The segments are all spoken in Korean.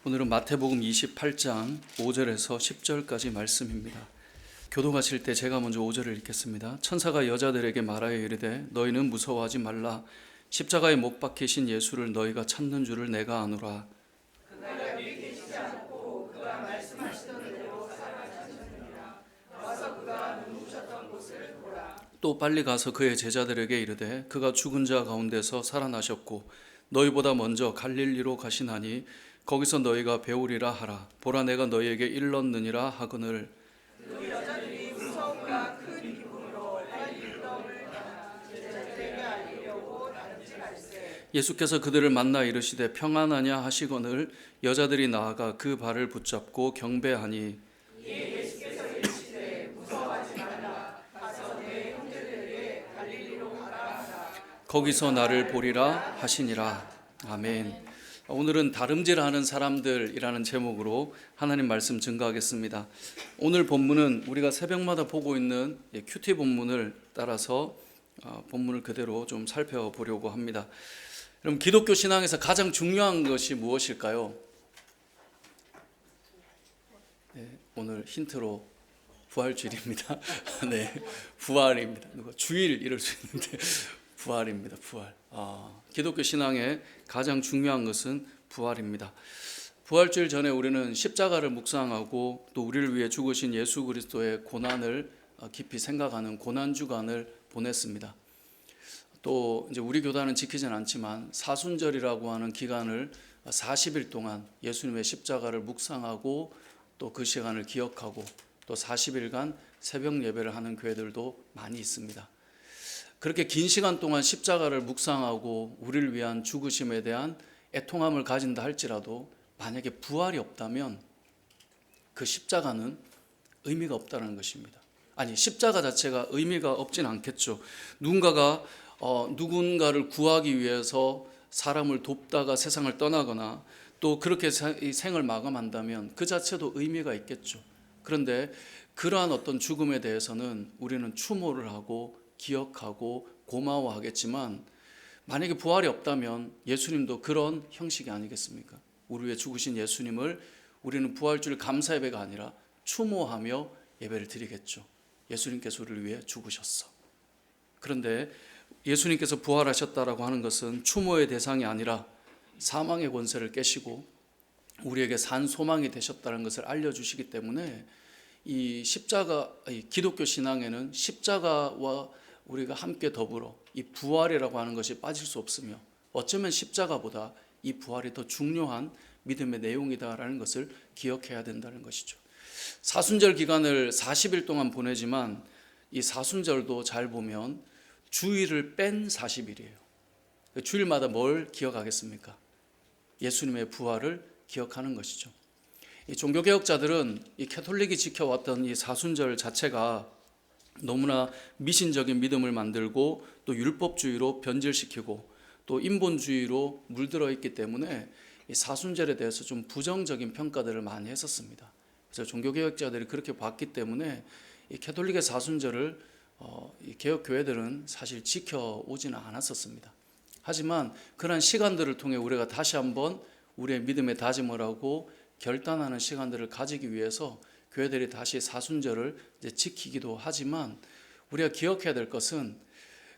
오늘은 마태복음 28장 5절에서 10절까지 말씀입니다. 교도가실 때 제가 먼저 5절을 읽겠습니다. 천사가 여자들에게 말하여 이르되 너희는 무서워하지 말라. 십자가에 못 박히신 예수를 너희가 찾는 줄을 내가 아노라. 그가 여기 계시지 않고 그가 말씀하시던 대로 살아나셨느니라. 와서 그가 누우셨던 곳을 보라. 또 빨리 가서 그의 제자들에게 이르되 그가 죽은 자 가운데서 살아나셨고 너희보다 먼저 갈릴리로 가시나니 거기서 너희가 배우리라 하라. 보라 내가 너희에게 일렀느니라 하거늘. 그 여자들이 무서움과 큰 기쁨으로 빨리 유다를 떠나 제자들에게 알리려고 다름질할세. 예수께서 그들을 만나 이르시되 평안하냐 하시거늘 여자들이 나아가 그 발을 붙잡고 경배하니 이에 예수께서 이르시되 무서워하지 말라. 가서 내 형제들에게 갈릴리로 가라 하라. 거기서 나를 보리라 하시니라. 아멘. 오늘은 다름질하는 사람들이라는 제목으로 하나님 말씀 증거하겠습니다. 오늘 본문은 우리가 새벽마다 보고 있는 큐티 본문을 따라서 본문을 그대로 좀 살펴보려고 합니다. 그럼 기독교 신앙에서 가장 중요한 것이 무엇일까요? 네, 오늘 힌트로 부활주일입니다. 네, 부활입니다. 누가 주일 이럴 수 있는데 부활입니다. 부활. 기독교 신앙의 가장 중요한 것은 부활입니다. 부활주일 전에 우리는 십자가를 묵상하고 또 우리를 위해 죽으신 예수 그리스도의 고난을 깊이 생각하는 고난주간을 보냈습니다. 또 이제 우리 교단은 지키진 않지만 사순절이라고 하는 기간을 40일 동안 예수님의 십자가를 묵상하고 또 그 시간을 기억하고 또 40일간 새벽 예배를 하는 교회들도 많이 있습니다. 그렇게 긴 시간 동안 십자가를 묵상하고 우리를 위한 죽으심에 대한 애통함을 가진다 할지라도 만약에 부활이 없다면 그 십자가는 의미가 없다는 것입니다. 아니, 십자가 자체가 의미가 없진 않겠죠. 누군가를 구하기 위해서 사람을 돕다가 세상을 떠나거나 또 그렇게 생을 마감한다면 그 자체도 의미가 있겠죠. 그런데 그러한 어떤 죽음에 대해서는 우리는 추모를 하고 기억하고 고마워하겠지만 만약에 부활이 없다면 예수님도 그런 형식이 아니겠습니까? 우리 위해 죽으신 예수님을 우리는 부활주일 감사 예배가 아니라 추모하며 예배를 드리겠죠. 예수님께서 우리를 위해 죽으셨어. 그런데 예수님께서 부활하셨다라고 하는 것은 추모의 대상이 아니라 사망의 권세를 깨시고 우리에게 산 소망이 되셨다는 것을 알려주시기 때문에 이 기독교 신앙에는 십자가와 우리가 함께 더불어 이 부활이라고 하는 것이 빠질 수 없으며 어쩌면 십자가보다 이 부활이 더 중요한 믿음의 내용이다라는 것을 기억해야 된다는 것이죠. 사순절 기간을 40일 동안 보내지만 이 사순절도 잘 보면 주일을 뺀 40일이에요. 주일마다 뭘 기억하겠습니까? 예수님의 부활을 기억하는 것이죠. 이 종교개혁자들은 이 캐톨릭이 지켜왔던 이 사순절 자체가 너무나 미신적인 믿음을 만들고 또 율법주의로 변질시키고 또 인본주의로 물들어 있기 때문에 이 사순절에 대해서 좀 부정적인 평가들을 많이 했었습니다. 그래서 종교개혁자들이 그렇게 봤기 때문에 이 캐톨릭의 사순절을 이 개혁교회들은 사실 지켜오지는 않았었습니다. 하지만 그런 시간들을 통해 우리가 다시 한번 우리의 믿음의 다짐을 하고 결단하는 시간들을 가지기 위해서 교회들이 다시 사순절을 이제 지키기도 하지만 우리가 기억해야 될 것은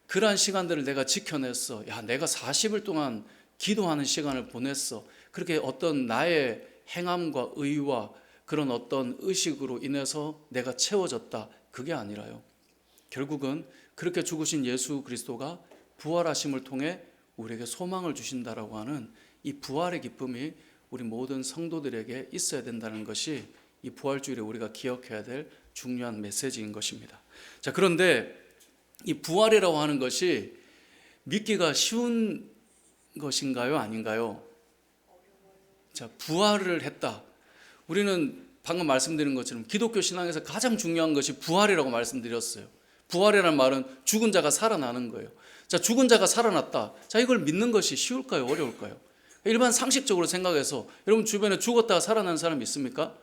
그러한 시간들을 내가 지켜냈어. 내가 40일 동안 기도하는 시간을 보냈어. 그렇게 어떤 나의 행함과 의와 그런 어떤 의식으로 인해서 내가 채워졌다. 그게 아니라요. 결국은 그렇게 죽으신 예수 그리스도가 부활하심을 통해 우리에게 소망을 주신다라고 하는 이 부활의 기쁨이 우리 모든 성도들에게 있어야 된다는 것이 이 부활주일에 우리가 기억해야 될 중요한 메시지인 것입니다. 자, 그런데 이 부활이라고 하는 것이 믿기가 쉬운 것인가요? 아닌가요? 자, 부활을 했다. 우리는 방금 말씀드린 것처럼 기독교 신앙에서 가장 중요한 것이 부활이라고 말씀드렸어요. 부활이라는 말은 죽은 자가 살아나는 거예요. 자, 죽은 자가 살아났다. 자, 이걸 믿는 것이 쉬울까요? 어려울까요? 일반 상식적으로 생각해서 여러분 주변에 죽었다가 살아난 사람 있습니까?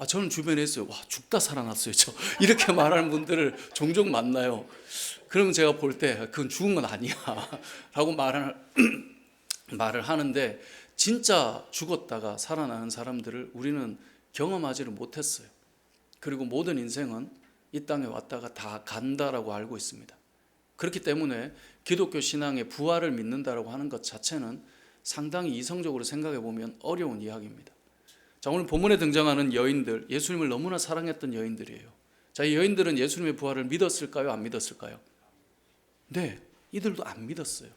저는 주변에 있어요. 죽다 살아났어요. 이렇게 말하는 분들을 종종 만나요. 그러면 제가 볼 때 그건 죽은 건 아니야 라고 말을 하는데 진짜 죽었다가 살아나는 사람들을 우리는 경험하지를 못했어요. 그리고 모든 인생은 이 땅에 왔다가 다 간다라고 알고 있습니다. 그렇기 때문에 기독교 신앙의 부활을 믿는다라고 하는 것 자체는 상당히 이성적으로 생각해 보면 어려운 이야기입니다. 자, 오늘 본문에 등장하는 여인들, 예수님을 너무나 사랑했던 여인들이에요. 자, 이 여인들은 예수님의 부활을 믿었을까요? 안 믿었을까요? 네, 이들도 안 믿었어요.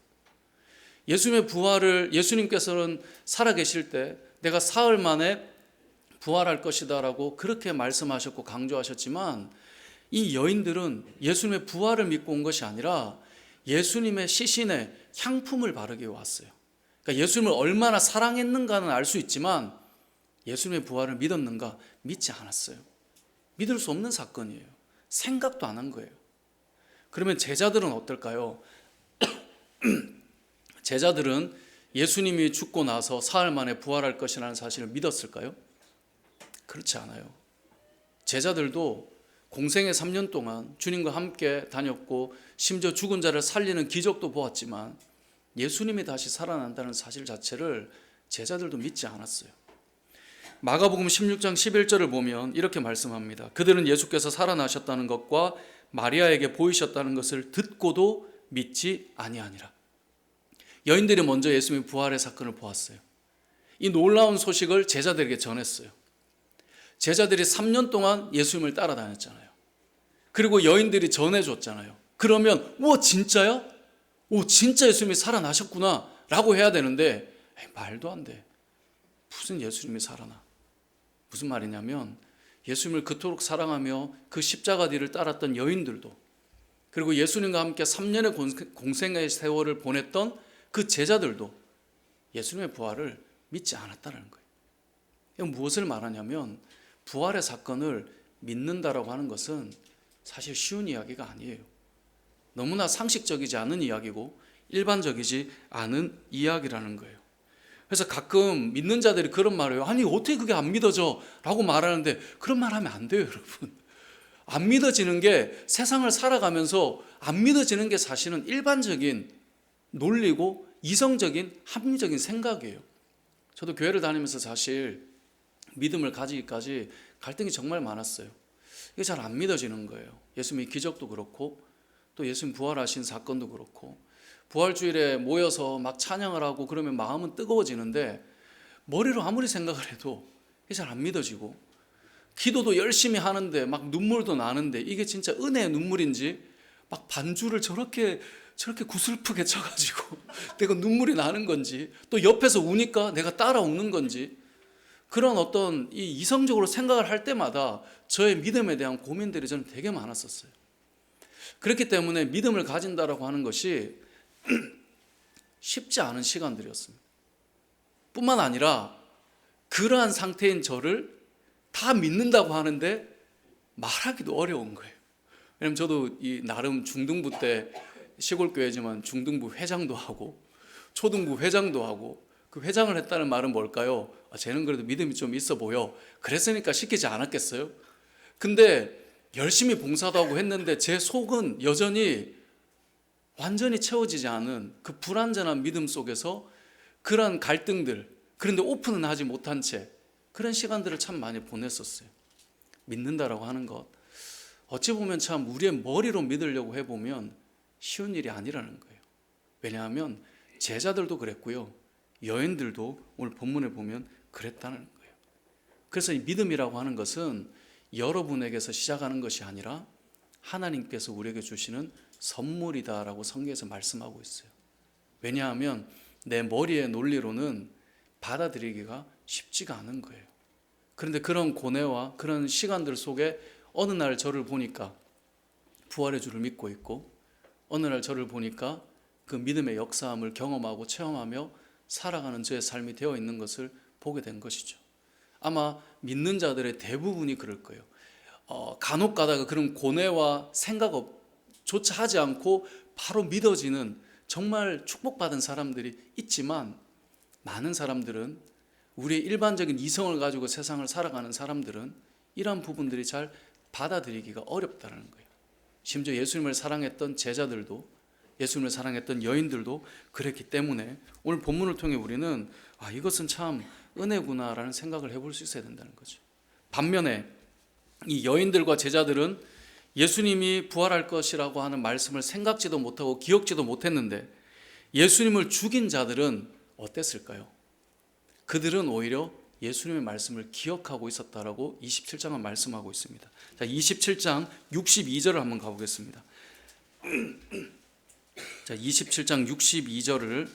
예수님의 부활을 예수님께서는 살아계실 때 내가 사흘 만에 부활할 것이다 라고 그렇게 말씀하셨고 강조하셨지만, 이 여인들은 예수님의 부활을 믿고 온 것이 아니라 예수님의 시신에 향품을 바르기 위해 왔어요. 그러니까 예수님을 얼마나 사랑했는가는 알 수 있지만 예수님의 부활을 믿었는가? 믿지 않았어요. 믿을 수 없는 사건이에요. 생각도 안 한 거예요. 그러면 제자들은 어떨까요? 제자들은 예수님이 죽고 나서 사흘 만에 부활할 것이라는 사실을 믿었을까요? 그렇지 않아요. 제자들도 공생의 3년 동안 주님과 함께 다녔고 심지어 죽은 자를 살리는 기적도 보았지만 예수님이 다시 살아난다는 사실 자체를 제자들도 믿지 않았어요. 마가복음 16장 11절을 보면 이렇게 말씀합니다. 그들은 예수께서 살아나셨다는 것과 마리아에게 보이셨다는 것을 듣고도 믿지 아니하니라. 여인들이 먼저 예수님의 부활의 사건을 보았어요. 이 놀라운 소식을 제자들에게 전했어요. 제자들이 3년 동안 예수님을 따라다녔잖아요. 그리고 여인들이 전해줬잖아요. 그러면 우와 진짜야? 오 진짜 예수님이 살아나셨구나 라고 해야 되는데 말도 안 돼. 무슨 예수님이 살아나? 무슨 말이냐면 예수님을 그토록 사랑하며 그 십자가 뒤를 따랐던 여인들도, 그리고 예수님과 함께 3년의 공생의 세월을 보냈던 그 제자들도 예수님의 부활을 믿지 않았다는 거예요. 이건 무엇을 말하냐면 부활의 사건을 믿는다라고 하는 것은 사실 쉬운 이야기가 아니에요. 너무나 상식적이지 않은 이야기고 일반적이지 않은 이야기라는 거예요. 그래서 가끔 믿는 자들이 그런 말을 해요. 아니 어떻게 그게 안 믿어져? 라고 말하는데 그런 말 하면 안 돼요, 여러분. 안 믿어지는 게, 세상을 살아가면서 안 믿어지는 게 사실은 일반적인 논리고 이성적인 합리적인 생각이에요. 저도 교회를 다니면서 사실 믿음을 가지기까지 갈등이 정말 많았어요. 이게 잘 안 믿어지는 거예요. 예수님의 기적도 그렇고 또 예수님 부활하신 사건도 그렇고, 부활주일에 모여서 막 찬양을 하고 그러면 마음은 뜨거워지는데 머리로 아무리 생각을 해도 이게 잘 안 믿어지고, 기도도 열심히 하는데 막 눈물도 나는데 이게 진짜 은혜의 눈물인지 막 반주를 저렇게 구슬프게 쳐가지고 내가 눈물이 나는 건지, 또 옆에서 우니까 내가 따라 우는 건지, 그런 어떤 이 이성적으로 생각을 할 때마다 저의 믿음에 대한 고민들이 저는 되게 많았었어요. 그렇기 때문에 믿음을 가진다라고 하는 것이 쉽지 않은 시간들이었습니다. 뿐만 아니라 그러한 상태인 저를 다 믿는다고 하는데 말하기도 어려운 거예요. 왜냐면 저도 이 나름 중등부 때 시골 교회지만 중등부 회장도 하고 초등부 회장도 하고, 그 회장을 했다는 말은 뭘까요? 쟤는 그래도 믿음이 좀 있어 보여. 그랬으니까 시키지 않았겠어요? 근데 열심히 봉사도 하고 했는데 제 속은 여전히 완전히 채워지지 않은 그 불완전한 믿음 속에서 그런 갈등들, 그런데 오픈은 하지 못한 채 그런 시간들을 참 많이 보냈었어요. 믿는다라고 하는 것, 어찌 보면 참 우리의 머리로 믿으려고 해보면 쉬운 일이 아니라는 거예요. 왜냐하면 제자들도 그랬고요, 여인들도 오늘 본문에 보면 그랬다는 거예요. 그래서 이 믿음이라고 하는 것은 여러분에게서 시작하는 것이 아니라 하나님께서 우리에게 주시는 선물이다라고 성경에서 말씀하고 있어요. 왜냐하면 내 머리의 논리로는 받아들이기가 쉽지가 않은 거예요. 그런데 그런 고뇌와 그런 시간들 속에 어느 날 저를 보니까 부활의 주를 믿고 있고, 어느 날 저를 보니까 그 믿음의 역사함을 경험하고 체험하며 살아가는 저의 삶이 되어 있는 것을 보게 된 것이죠. 아마 믿는 자들의 대부분이 그럴 거예요. 간혹 가다가 그런 고뇌와 생각조차 하지 않고 바로 믿어지는 정말 축복받은 사람들이 있지만, 많은 사람들은, 우리의 일반적인 이성을 가지고 세상을 살아가는 사람들은 이러한 부분들이 잘 받아들이기가 어렵다는 거예요. 심지어 예수님을 사랑했던 제자들도 예수님을 사랑했던 여인들도 그랬기 때문에 오늘 본문을 통해 우리는 이것은 참 은혜구나라는 생각을 해볼 수 있어야 된다는 거죠. 반면에 이 여인들과 제자들은 예수님이 부활할 것이라고 하는 말씀을 생각지도 못하고 기억지도 못했는데 예수님을 죽인 자들은 어땠을까요? 그들은 오히려 예수님의 말씀을 기억하고 있었다라고 27장은 말씀하고 있습니다. 자, 27장 62절을 한번 가보겠습니다. 자, 27장 62절을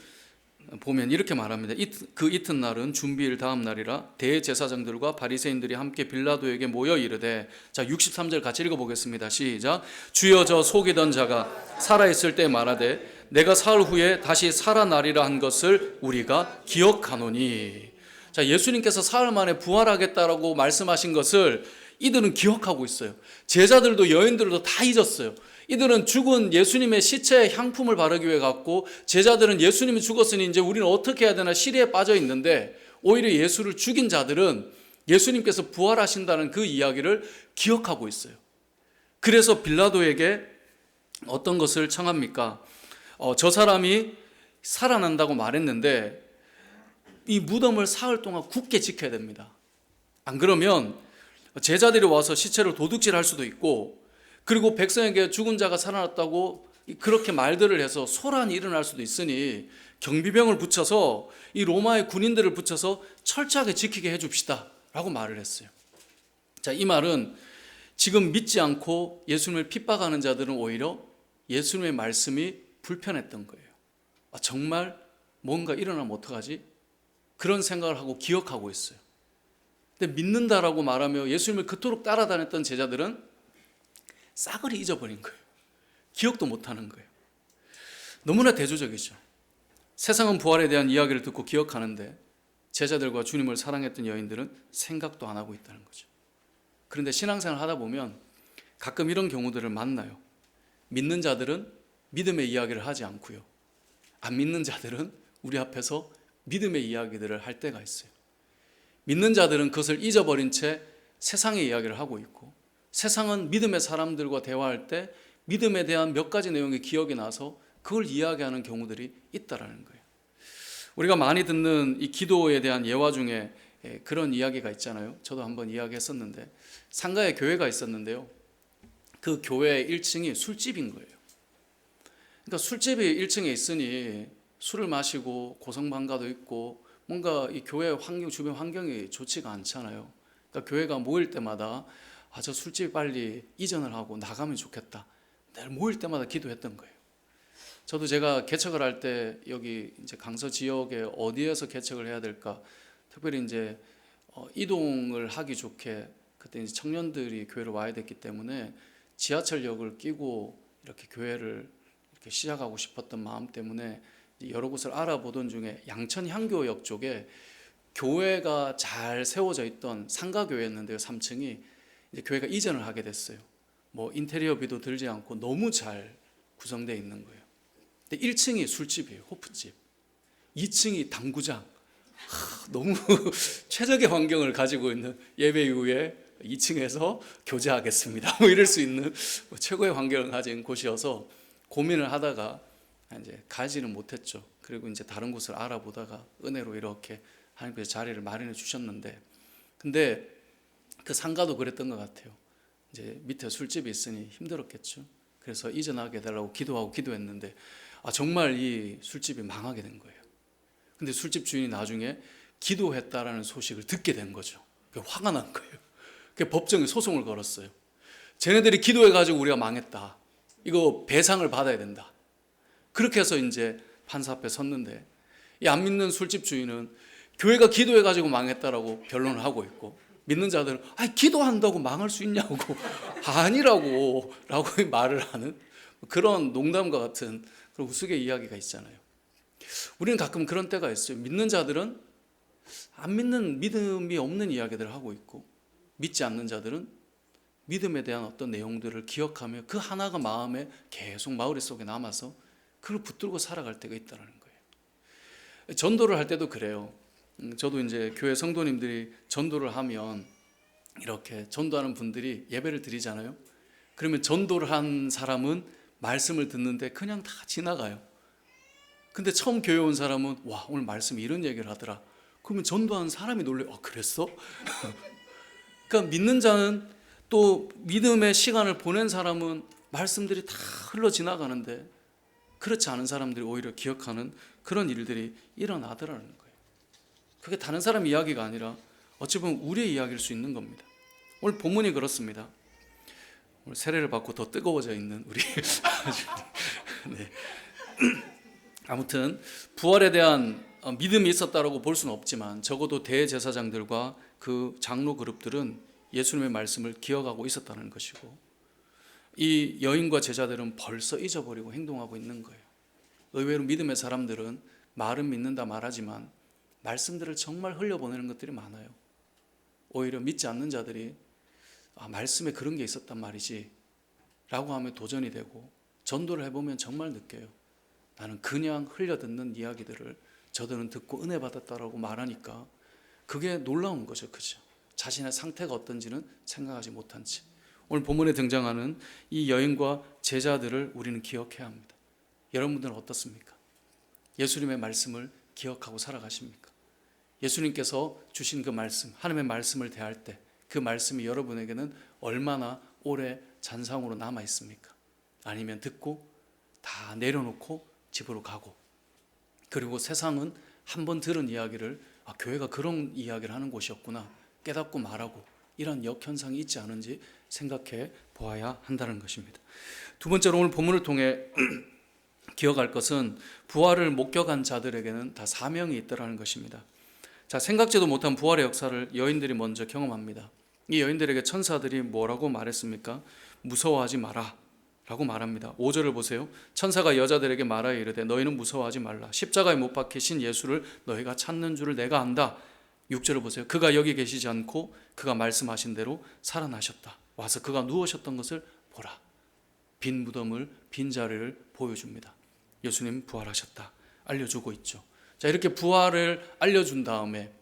보면 이렇게 말합니다. 그 이튿날은 준비일 다음 날이라 대제사장들과 바리새인들이 함께 빌라도에게 모여 이르되, 자 63절 같이 읽어보겠습니다. 시작. 주여 저 속이던 자가 살아있을 때 말하되 내가 사흘 후에 다시 살아나리라 한 것을 우리가 기억하노니. 자, 예수님께서 사흘 만에 부활하겠다라고 말씀하신 것을 이들은 기억하고 있어요. 제자들도 여인들도 다 잊었어요. 이들은 죽은 예수님의 시체에 향품을 바르기 위해 갔고, 제자들은 예수님이 죽었으니 이제 우리는 어떻게 해야 되나 시리에 빠져 있는데, 오히려 예수를 죽인 자들은 예수님께서 부활하신다는 그 이야기를 기억하고 있어요. 그래서 빌라도에게 어떤 것을 청합니까? 저 사람이 살아난다고 말했는데 이 무덤을 사흘 동안 굳게 지켜야 됩니다. 안 그러면 제자들이 와서 시체를 도둑질할 수도 있고, 그리고 백성에게 죽은 자가 살아났다고 그렇게 말들을 해서 소란이 일어날 수도 있으니 경비병을 붙여서 이 로마의 군인들을 붙여서 철저하게 지키게 해줍시다 라고 말을 했어요. 자, 이 말은 지금 믿지 않고 예수님을 핍박하는 자들은 오히려 예수님의 말씀이 불편했던 거예요. 정말 뭔가 일어나면 어떡하지? 그런 생각을 하고 기억하고 있어요. 근데 믿는다라고 말하며 예수님을 그토록 따라다녔던 제자들은 싸그리 잊어버린 거예요. 기억도 못하는 거예요. 너무나 대조적이죠. 세상은 부활에 대한 이야기를 듣고 기억하는데 제자들과 주님을 사랑했던 여인들은 생각도 안 하고 있다는 거죠. 그런데 신앙생활 하다 보면 가끔 이런 경우들을 만나요. 믿는 자들은 믿음의 이야기를 하지 않고요, 안 믿는 자들은 우리 앞에서 믿음의 이야기들을 할 때가 있어요. 믿는 자들은 그것을 잊어버린 채 세상의 이야기를 하고 있고, 세상은 믿음의 사람들과 대화할 때 믿음에 대한 몇 가지 내용이 기억이 나서 그걸 이야기하는 경우들이 있다라는 거예요. 우리가 많이 듣는 이 기도에 대한 예화 중에 그런 이야기가 있잖아요. 저도 한번 이야기했었는데, 상가에 교회가 있었는데요, 그 교회 1층이 술집인 거예요. 그러니까 술집이 1층에 있으니 술을 마시고 고성방가도 있고 뭔가 이 교회 환경, 주변 환경이 좋지가 않잖아요. 그러니까 교회가 모일 때마다 저 술집 빨리 이전을 하고 나가면 좋겠다, 늘 모일 때마다 기도했던 거예요. 저도 제가 개척을 할 때 여기 이제 강서 지역에 어디에서 개척을 해야 될까, 특별히 이제 이동을 하기 좋게 그때 이제 청년들이 교회로 와야 됐기 때문에 지하철역을 끼고 이렇게 교회를 이렇게 시작하고 싶었던 마음 때문에 여러 곳을 알아보던 중에 양천 향교역 쪽에 교회가 잘 세워져 있던 상가교회였는데요, 3층이 이제 교회가 이전을 하게 됐어요. 뭐 인테리어비도 들지 않고 너무 잘 구성되어 있는 거예요. 근데 1층이 술집이에요, 호프집. 2층이 당구장. 너무 최적의 환경을 가지고 있는, 예배 이후에 2층에서 교제하겠습니다, 뭐 이럴 수 있는 최고의 환경을 가진 곳이어서 고민을 하다가 이제 가지는 못했죠. 그리고 이제 다른 곳을 알아보다가 은혜로 이렇게 하나님께서 자리를 마련해 주셨는데, 근데 그 상가도 그랬던 것 같아요. 이제 밑에 술집이 있으니 힘들었겠죠. 그래서 이전하게 해달라고 기도하고 기도했는데 정말 이 술집이 망하게 된 거예요. 근데 술집 주인이 나중에 기도했다라는 소식을 듣게 된 거죠. 화가 난 거예요. 그 법정에 소송을 걸었어요. 쟤네들이 기도해가지고 우리가 망했다, 이거 배상을 받아야 된다. 그렇게 해서 이제 판사 앞에 섰는데, 이 안 믿는 술집 주인은 교회가 기도해가지고 망했다라고 변론을 하고 있고, 믿는 자들은 기도한다고 망할 수 있냐고 아니라고 라고 말을 하는 그런 농담과 같은 그런 우스개 이야기가 있잖아요. 우리는 가끔 그런 때가 있어요. 믿는 자들은 안 믿는, 믿음이 없는 이야기들을 하고 있고, 믿지 않는 자들은 믿음에 대한 어떤 내용들을 기억하며 그 하나가 마음에 계속 머릿속에 남아서 그걸 붙들고 살아갈 때가 있다는 거예요. 전도를 할 때도 그래요. 저도 이제 교회 성도님들이 전도를 하면 이렇게 전도하는 분들이 예배를 드리잖아요. 그러면 전도를 한 사람은 말씀을 듣는데 그냥 다 지나가요. 근데 처음 교회 온 사람은 와, 오늘 말씀에 이런 얘기를 하더라. 그러면 전도하는 사람이 놀래요. 그랬어? 그러니까 믿는 자는, 또 믿음의 시간을 보낸 사람은 말씀들이 다 흘러 지나가는데, 그렇지 않은 사람들이 오히려 기억하는 그런 일들이 일어나더라는 거예요. 그게 다른 사람 이야기가 아니라 어찌 보면 우리의 이야기일 수 있는 겁니다. 오늘 본문이 그렇습니다. 오늘 세례를 받고 더 뜨거워져 있는 우리 네. 아무튼 부활에 대한 믿음이 있었다라고 볼 수는 없지만, 적어도 대제사장들과 그 장로 그룹들은 예수님의 말씀을 기억하고 있었다는 것이고, 이 여인과 제자들은 벌써 잊어버리고 행동하고 있는 거예요. 의외로 믿음의 사람들은 말은 믿는다 말하지만 말씀들을 정말 흘려보내는 것들이 많아요. 오히려 믿지 않는 자들이 말씀에 그런 게 있었단 말이지 라고 하면 도전이 되고, 전도를 해보면 정말 느껴요. 나는 그냥 흘려듣는 이야기들을 저들은 듣고 은혜 받았다라고 말하니까 그게 놀라운 거죠. 그죠? 자신의 상태가 어떤지는 생각하지 못한 채. 오늘 본문에 등장하는 이 여인과 제자들을 우리는 기억해야 합니다. 여러분들은 어떻습니까? 예수님의 말씀을 기억하고 살아가십니까? 예수님께서 주신 그 말씀, 하나님의 말씀을 대할 때 그 말씀이 여러분에게는 얼마나 오래 잔상으로 남아 있습니까? 아니면 듣고 다 내려놓고 집으로 가고, 그리고 세상은 한 번 들은 이야기를 교회가 그런 이야기를 하는 곳이었구나 깨닫고 말하고, 이런 역현상이 있지 않은지 생각해 보아야 한다는 것입니다. 두 번째로 오늘 본문을 통해 기억할 것은 부활을 목격한 자들에게는 다 사명이 있다는 것입니다. 자, 생각지도 못한 부활의 역사를 여인들이 먼저 경험합니다. 이 여인들에게 천사들이 뭐라고 말했습니까? 무서워하지 마라 라고 말합니다. 5절을 보세요. 천사가 여자들에게 말하여 이르되 너희는 무서워하지 말라. 십자가에 못 박히신 예수를 너희가 찾는 줄을 내가 안다. 6절을 보세요. 그가 여기 계시지 않고 그가 말씀하신 대로 살아나셨다. 와서 그가 누우셨던 것을 보라. 빈 무덤을, 빈 자리를 보여줍니다. 예수님 부활하셨다 알려주고 있죠. 자, 이렇게 부활을 알려준 다음에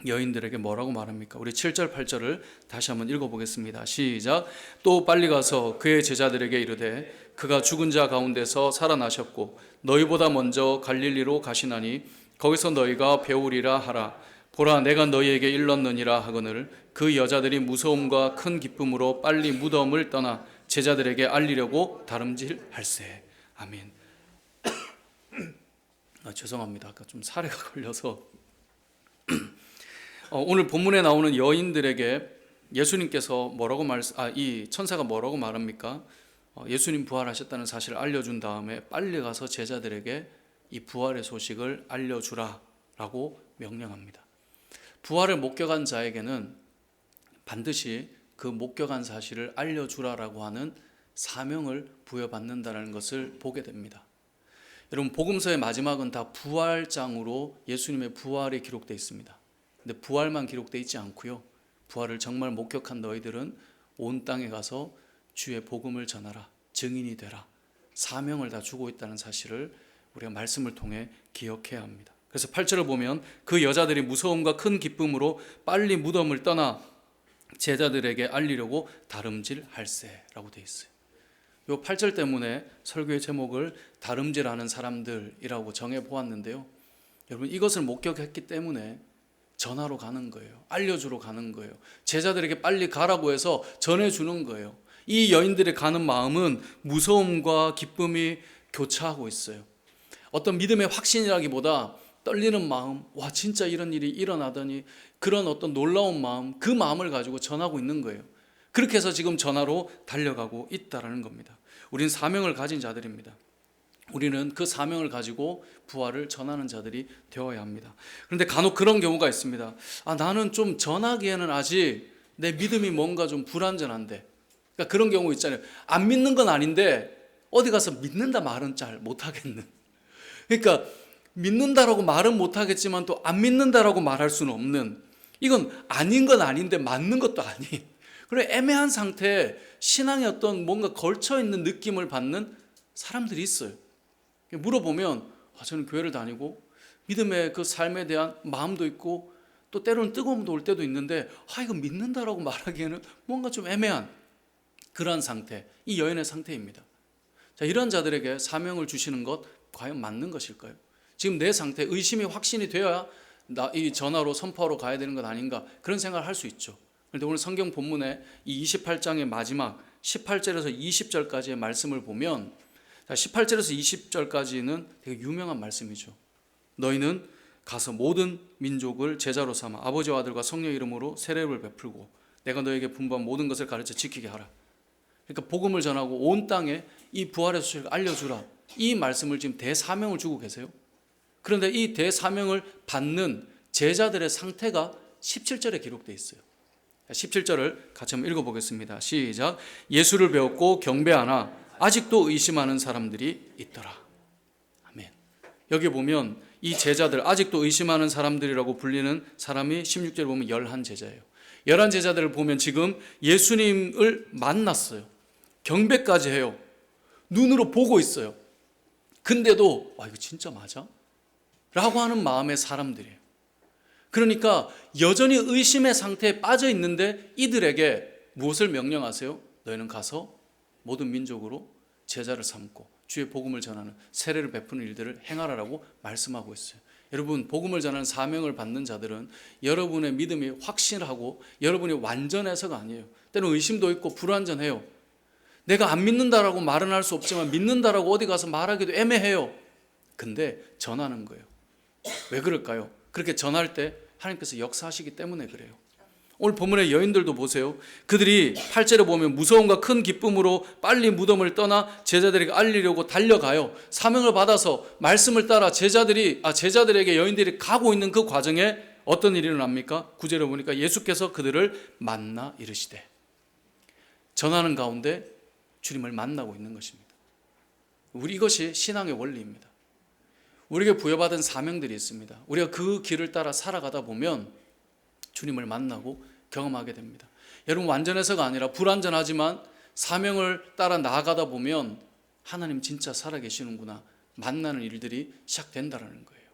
여인들에게 뭐라고 말합니까? 우리 7절 8절을 다시 한번 읽어보겠습니다. 시작. 또 빨리 가서 그의 제자들에게 이르되 그가 죽은 자 가운데서 살아나셨고 너희보다 먼저 갈릴리로 가시나니 거기서 너희가 배우리라 하라. 보라, 내가 너희에게 일렀느니라 하거늘 그 여자들이 무서움과 큰 기쁨으로 빨리 무덤을 떠나 제자들에게 알리려고 다름질할세. 아멘. 죄송합니다. 아까 좀 사례가 걸려서 오늘 본문에 나오는 여인들에게 예수님께서 이 천사가 뭐라고 말합니까? 예수님 부활하셨다는 사실을 알려준 다음에 빨리 가서 제자들에게 이 부활의 소식을 알려주라라고 명령합니다. 부활을 목격한 자에게는 반드시 그 목격한 사실을 알려주라라고 하는 사명을 부여받는다는 것을 보게 됩니다. 여러분, 복음서의 마지막은 다 부활장으로 예수님의 부활이 기록되어 있습니다. 근데 부활만 기록되어 있지 않고요, 부활을 정말 목격한 너희들은 온 땅에 가서 주의 복음을 전하라, 증인이 되라, 사명을 다 주고 있다는 사실을 우리가 말씀을 통해 기억해야 합니다. 그래서 8절을 보면 그 여자들이 무서움과 큰 기쁨으로 빨리 무덤을 떠나 제자들에게 알리려고 다름질할세라고 되어 있어요. 이 8절 때문에 설교의 제목을 다름질하는 사람들이라고 정해 보았는데요. 여러분, 이것을 목격했기 때문에 전하러 가는 거예요. 알려주러 가는 거예요. 제자들에게 빨리 가라고 해서 전해주는 거예요. 이 여인들이 가는 마음은 무서움과 기쁨이 교차하고 있어요. 어떤 믿음의 확신이라기보다 떨리는 마음, 와 진짜 이런 일이 일어나더니 그런 어떤 놀라운 마음, 그 마음을 가지고 전하고 있는 거예요. 그렇게 해서 지금 전하러 달려가고 있다는 겁니다. 우리는 사명을 가진 자들입니다. 우리는 그 사명을 가지고 부활을 전하는 자들이 되어야 합니다. 그런데 간혹 그런 경우가 있습니다. 나는 좀 전하기에는 아직 내 믿음이 뭔가 좀 불완전한데, 그러니까 그런 경우 있잖아요. 안 믿는 건 아닌데 어디 가서 믿는다 말은 잘 못하겠는, 그러니까 믿는다라고 말은 못하겠지만 또 안 믿는다라고 말할 수는 없는, 이건 아닌 건 아닌데 맞는 것도 아닌 그런 애매한 상태에 신앙의 어떤 뭔가 걸쳐있는 느낌을 받는 사람들이 있어요. 물어보면 저는 교회를 다니고 믿음의 그 삶에 대한 마음도 있고 또 때로는 뜨거움도 올 때도 있는데 이거 믿는다라고 말하기에는 뭔가 좀 애매한 그러한 상태, 이 여인의 상태입니다. 자, 이런 자들에게 사명을 주시는 것 과연 맞는 것일까요? 지금 내 상태 의심이 확신이 되어야 나 이 전화로 선포하러 가야 되는 것 아닌가, 그런 생각을 할 수 있죠. 그런데 오늘 성경 본문에 이 28장의 마지막 18절에서 20절까지의 말씀을 보면, 18절에서 20절까지는 되게 유명한 말씀이죠. 너희는 가서 모든 민족을 제자로 삼아 아버지와 아들과 성령 이름으로 세례를 베풀고 내가 너에게 분부한 모든 것을 가르쳐 지키게 하라. 그러니까 복음을 전하고 온 땅에 이 부활의 소식을 알려주라. 이 말씀을 지금 대사명을 주고 계세요. 그런데 이 대사명을 받는 제자들의 상태가 17절에 기록되어 있어요. 17절을 같이 한번 읽어보겠습니다. 시작. 예수를 배웠고 경배하나 아직도 의심하는 사람들이 있더라. 아멘. 여기 보면 이 제자들, 아직도 의심하는 사람들이라고 불리는 사람이 16절에 보면 11제자예요. 11제자들을 보면 지금 예수님을 만났어요. 경배까지 해요. 눈으로 보고 있어요. 근데도 와, 이거 진짜 맞아? 라고 하는 마음의 사람들이에요. 그러니까 여전히 의심의 상태에 빠져 있는데 이들에게 무엇을 명령하세요? 너희는 가서 모든 민족으로 제자를 삼고 주의 복음을 전하는, 세례를 베푸는 일들을 행하라라고 말씀하고 있어요. 여러분, 복음을 전하는 사명을 받는 자들은 여러분의 믿음이 확실하고 여러분이 완전해서가 아니에요. 때로는 의심도 있고 불완전해요. 내가 안 믿는다라고 말은 할 수 없지만 믿는다라고 어디 가서 말하기도 애매해요. 근데 전하는 거예요. 왜 그럴까요? 그렇게 전할 때 하나님께서 역사하시기 때문에 그래요. 오늘 본문의 여인들도 보세요. 그들이 8절에 보면 무서움과 큰 기쁨으로 빨리 무덤을 떠나 제자들에게 알리려고 달려가요. 사명을 받아서 말씀을 따라 제자들에게 여인들이 가고 있는 그 과정에 어떤 일이 일어납니까? 9절에 보니까 예수께서 그들을 만나 이르시되, 전하는 가운데 주님을 만나고 있는 것입니다. 이것이 신앙의 원리입니다. 우리에게 부여받은 사명들이 있습니다. 우리가 그 길을 따라 살아가다 보면 주님을 만나고 경험하게 됩니다. 여러분, 완전해서가 아니라 불완전하지만 사명을 따라 나아가다 보면 하나님 진짜 살아계시는구나 만나는 일들이 시작된다는 거예요.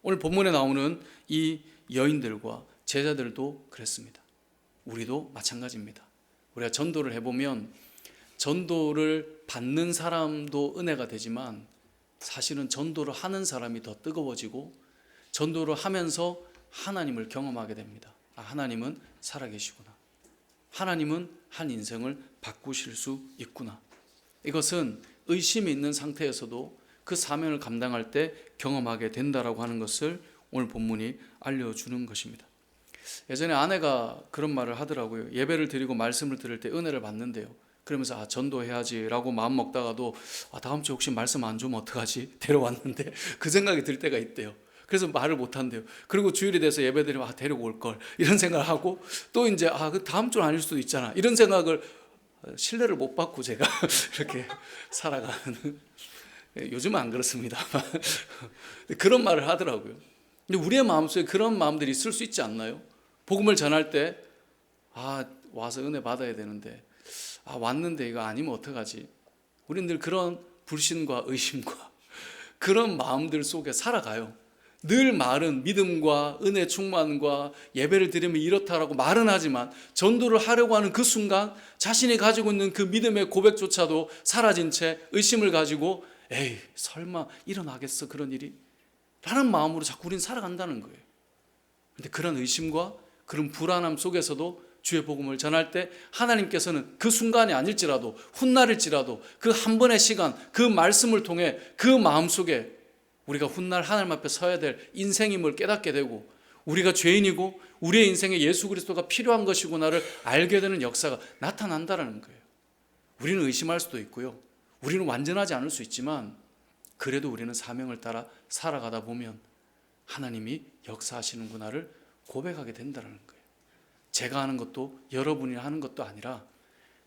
오늘 본문에 나오는 이 여인들과 제자들도 그랬습니다. 우리도 마찬가지입니다. 우리가 전도를 해보면 전도를 받는 사람도 은혜가 되지만 사실은 전도를 하는 사람이 더 뜨거워지고 전도를 하면서 하나님을 경험하게 됩니다. 하나님은 살아계시구나. 하나님은 한 인생을 바꾸실 수 있구나. 이것은 의심이 있는 상태에서도 그 사명을 감당할 때 경험하게 된다라고 하는 것을 오늘 본문이 알려주는 것입니다. 예전에 아내가 그런 말을 하더라고요. 예배를 드리고 말씀을 들을 때 은혜를 받는데요. 그러면서 전도해야지라고 마음 먹다가도 다음 주에 혹시 말씀 안 주면 어떡하지? 데려왔는데 그 생각이 들 때가 있대요. 그래서 말을 못 한대요. 그리고 주일이 돼서 예배드리면 데리고 올 걸 이런 생각을 하고 또 이제 그 다음 주는 아닐 수도 있잖아 이런 생각을, 신뢰를 못 받고 제가 이렇게 살아가는, 요즘은 안 그렇습니다만 그런 말을 하더라고요. 근데 우리의 마음속에 그런 마음들이 있을 수 있지 않나요? 복음을 전할 때 와서 은혜 받아야 되는데 왔는데 이거 아니면 어떡하지? 우리는 늘 그런 불신과 의심과 그런 마음들 속에 살아가요. 늘 말은 믿음과 은혜 충만과 예배를 드리면 이렇다라고 말은 하지만 전도를 하려고 하는 그 순간 자신이 가지고 있는 그 믿음의 고백조차도 사라진 채 의심을 가지고 에이 설마 일어나겠어 그런 일이? 라는 마음으로 자꾸 우리는 살아간다는 거예요. 그런데 그런 의심과 그런 불안함 속에서도 주의 복음을 전할 때 하나님께서는 그 순간이 아닐지라도 훗날일지라도 그 한 번의 시간, 그 말씀을 통해 그 마음속에 우리가 훗날 하나님 앞에 서야 될 인생임을 깨닫게 되고 우리가 죄인이고 우리의 인생에 예수 그리스도가 필요한 것이구나를 알게 되는 역사가 나타난다는 거예요. 우리는 의심할 수도 있고요. 우리는 완전하지 않을 수 있지만 그래도 우리는 사명을 따라 살아가다 보면 하나님이 역사하시는구나를 고백하게 된다는 거예요. 제가 하는 것도 여러분이 하는 것도 아니라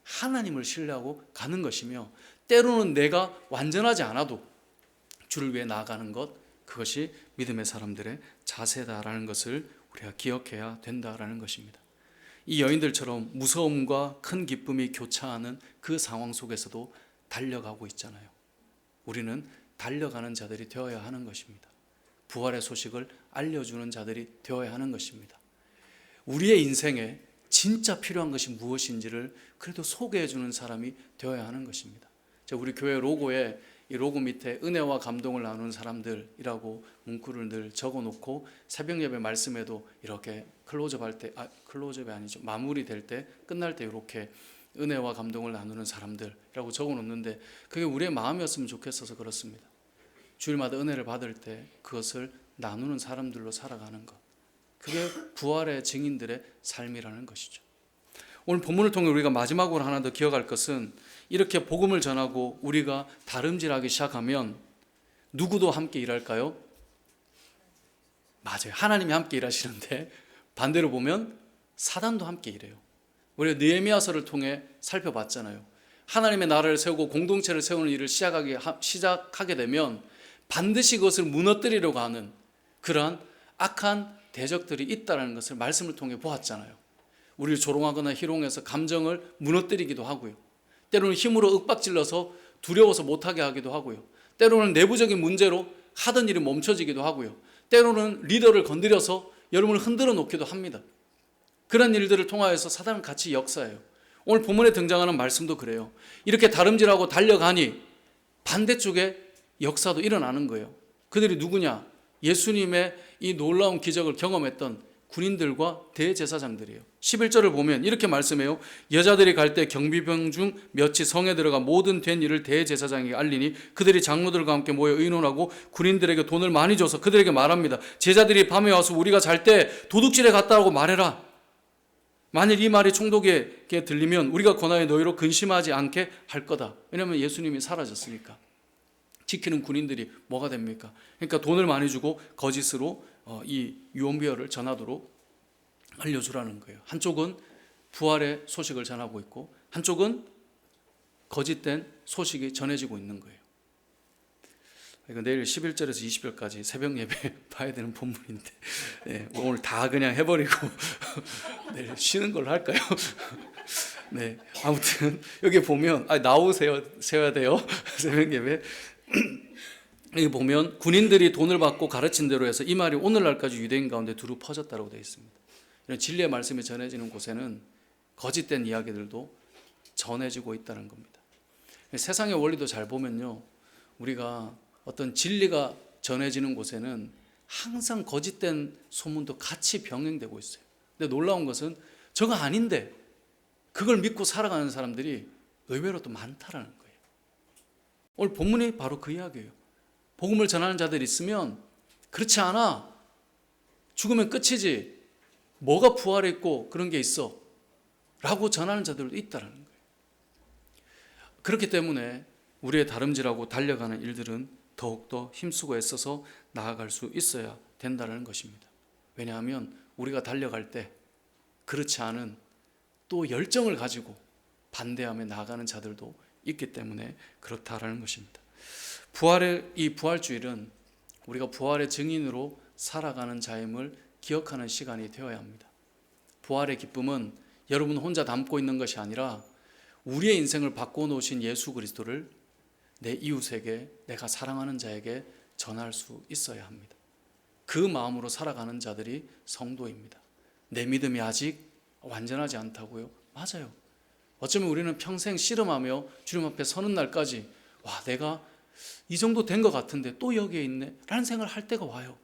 하나님을 신뢰하고 가는 것이며 때로는 내가 완전하지 않아도 주를 위해 나아가는 것, 그것이 믿음의 사람들의 자세다라는 것을 우리가 기억해야 된다라는 것입니다. 이 여인들처럼 무서움과 큰 기쁨이 교차하는 그 상황 속에서도 달려가고 있잖아요. 우리는 달려가는 자들이 되어야 하는 것입니다. 부활의 소식을 알려주는 자들이 되어야 하는 것입니다. 우리의 인생에 진짜 필요한 것이 무엇인지를 그래도 소개해 주는 사람이 되어야 하는 것입니다. 우리 교회 로고에 이 로고 밑에 은혜와 감동을 나누는 사람들이라고 문구를 늘 적어놓고 새벽 예배 말씀에도 이렇게 클로즈업이 아니죠. 마무리될 때, 끝날 때 이렇게 은혜와 감동을 나누는 사람들이라고 적어놓는데 그게 우리의 마음이었으면 좋겠어서 그렇습니다. 주일마다 은혜를 받을 때 그것을 나누는 사람들로 살아가는 것, 그게 부활의 증인들의 삶이라는 것이죠. 오늘 본문을 통해 우리가 마지막으로 하나 더 기억할 것은 이렇게 복음을 전하고 우리가 다름질하기 시작하면 누구도 함께 일할까요? 맞아요. 하나님이 함께 일하시는데 반대로 보면 사단도 함께 일해요. 우리가 느헤미야서를 통해 살펴봤잖아요. 하나님의 나라를 세우고 공동체를 세우는 일을 시작하게 되면 반드시 그것을 무너뜨리려고 하는 그러한 악한 대적들이 있다는 것을 말씀을 통해 보았잖아요. 우리를 조롱하거나 희롱해서 감정을 무너뜨리기도 하고요. 때로는 힘으로 윽박질러서 두려워서 못하게 하기도 하고요. 때로는 내부적인 문제로 하던 일이 멈춰지기도 하고요. 때로는 리더를 건드려서 여러분을 흔들어 놓기도 합니다. 그런 일들을 통하여서 사단은 같이 역사해요. 오늘 본문에 등장하는 말씀도 그래요. 이렇게 다름질하고 달려가니 반대쪽에 역사도 일어나는 거예요. 그들이 누구냐? 예수님의 이 놀라운 기적을 경험했던 군인들과 대제사장들이에요. 11절을 보면 이렇게 말씀해요. 여자들이 갈 때 경비병 중 몇이 성에 들어가 모든 된 일을 대제사장에게 알리니 그들이 장로들과 함께 모여 의논하고 군인들에게 돈을 많이 줘서 그들에게 말합니다. 제자들이 밤에 와서 우리가 잘 때 도둑질에 갔다고 말해라. 만일 이 말이 총독에게 들리면 우리가 권하여 너희로 근심하지 않게 할 거다. 왜냐하면 예수님이 사라졌으니까. 지키는 군인들이 뭐가 됩니까? 그러니까 돈을 많이 주고 거짓으로 이 유언비어를 전하도록 알려주라는 거예요. 한쪽은 부활의 소식을 전하고 있고 한쪽은 거짓된 소식이 전해지고 있는 거예요. 이거 내일 11절에서 20절까지 새벽 예배 봐야 되는 본문인데 네, 오늘 다 그냥 해버리고 내일 쉬는 걸로 할까요? 네, 아무튼 여기 보면 나오셔야 돼요. 새벽 예배. 여기 보면 군인들이 돈을 받고 가르친 대로 해서 이 말이 오늘날까지 유대인 가운데 두루 퍼졌다고 되어 있습니다. 이런 진리의 말씀이 전해지는 곳에는 거짓된 이야기들도 전해지고 있다는 겁니다. 세상의 원리도 잘 보면요, 우리가 어떤 진리가 전해지는 곳에는 항상 거짓된 소문도 같이 병행되고 있어요. 근데 놀라운 것은 저거 아닌데 그걸 믿고 살아가는 사람들이 의외로 또 많다라는 거예요. 오늘 본문이 바로 그 이야기예요. 복음을 전하는 자들이 있으면 그렇지 않아. 죽으면 끝이지. 뭐가 부활이 있고 그런 게 있어. 라고 전하는 자들도 있다는 거예요. 그렇기 때문에 우리의 다름질하고 달려가는 일들은 더욱더 힘쓰고 애써서 나아갈 수 있어야 된다는 것입니다. 왜냐하면 우리가 달려갈 때 그렇지 않은 또 열정을 가지고 반대하며 나아가는 자들도 있기 때문에 그렇다라는 것입니다. 이 부활주일은 우리가 부활의 증인으로 살아가는 자임을 기억하는 시간이 되어야 합니다. 부활의 기쁨은 여러분 혼자 담고 있는 것이 아니라 우리의 인생을 바꿔놓으신 예수 그리스도를 내 이웃에게, 내가 사랑하는 자에게 전할 수 있어야 합니다. 그 마음으로 살아가는 자들이 성도입니다. 내 믿음이 아직 완전하지 않다고요? 맞아요. 어쩌면 우리는 평생 씨름하며 주님 앞에 서는 날까지 내가 이 정도 된 것 같은데 또 여기에 있네 라는 생각을 할 때가 와요.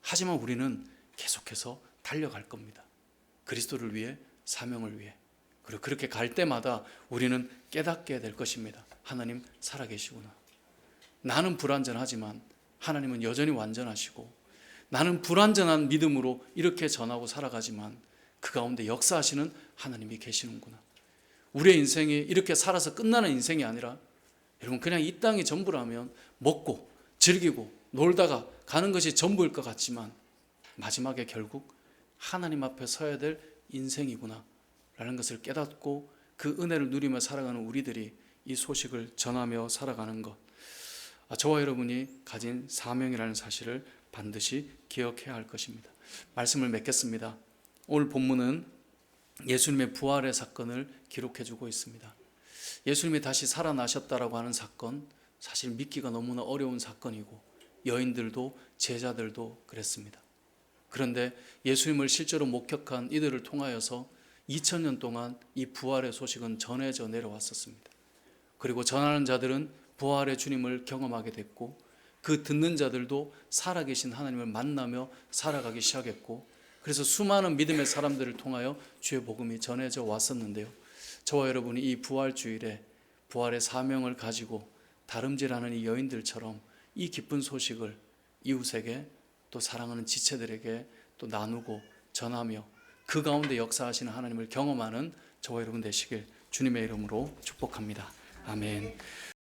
하지만 우리는 계속해서 달려갈 겁니다. 그리스도를 위해, 사명을 위해. 그리고 그렇게 갈 때마다 우리는 깨닫게 될 것입니다. 하나님 살아계시구나. 나는 불완전하지만 하나님은 여전히 완전하시고, 나는 불완전한 믿음으로 이렇게 전하고 살아가지만 그 가운데 역사하시는 하나님이 계시는구나. 우리의 인생이 이렇게 살아서 끝나는 인생이 아니라 여러분 그냥 이 땅이 전부라면 먹고 즐기고 놀다가 가는 것이 전부일 것 같지만 마지막에 결국 하나님 앞에 서야 될 인생이구나 라는 것을 깨닫고 그 은혜를 누리며 살아가는 우리들이 이 소식을 전하며 살아가는 것, 저와 여러분이 가진 사명이라는 사실을 반드시 기억해야 할 것입니다. 말씀을 맺겠습니다. 오늘 본문은 예수님의 부활의 사건을 기록해 주고 있습니다. 예수님이 다시 살아나셨다라고 하는 사건, 사실 믿기가 너무나 어려운 사건이고 여인들도 제자들도 그랬습니다. 그런데 예수님을 실제로 목격한 이들을 통하여서 2000년 동안 이 부활의 소식은 전해져 내려왔었습니다. 그리고 전하는 자들은 부활의 주님을 경험하게 됐고 그 듣는 자들도 살아계신 하나님을 만나며 살아가기 시작했고 그래서 수많은 믿음의 사람들을 통하여 주의 복음이 전해져 왔었는데요. 저와 여러분이 이 부활주일에 부활의 사명을 가지고 다름질하는 이 여인들처럼 이 기쁜 소식을 이웃에게 또 사랑하는 지체들에게 또 나누고 전하며 그 가운데 역사하시는 하나님을 경험하는 저와 여러분 되시길 주님의 이름으로 축복합니다. 아멘.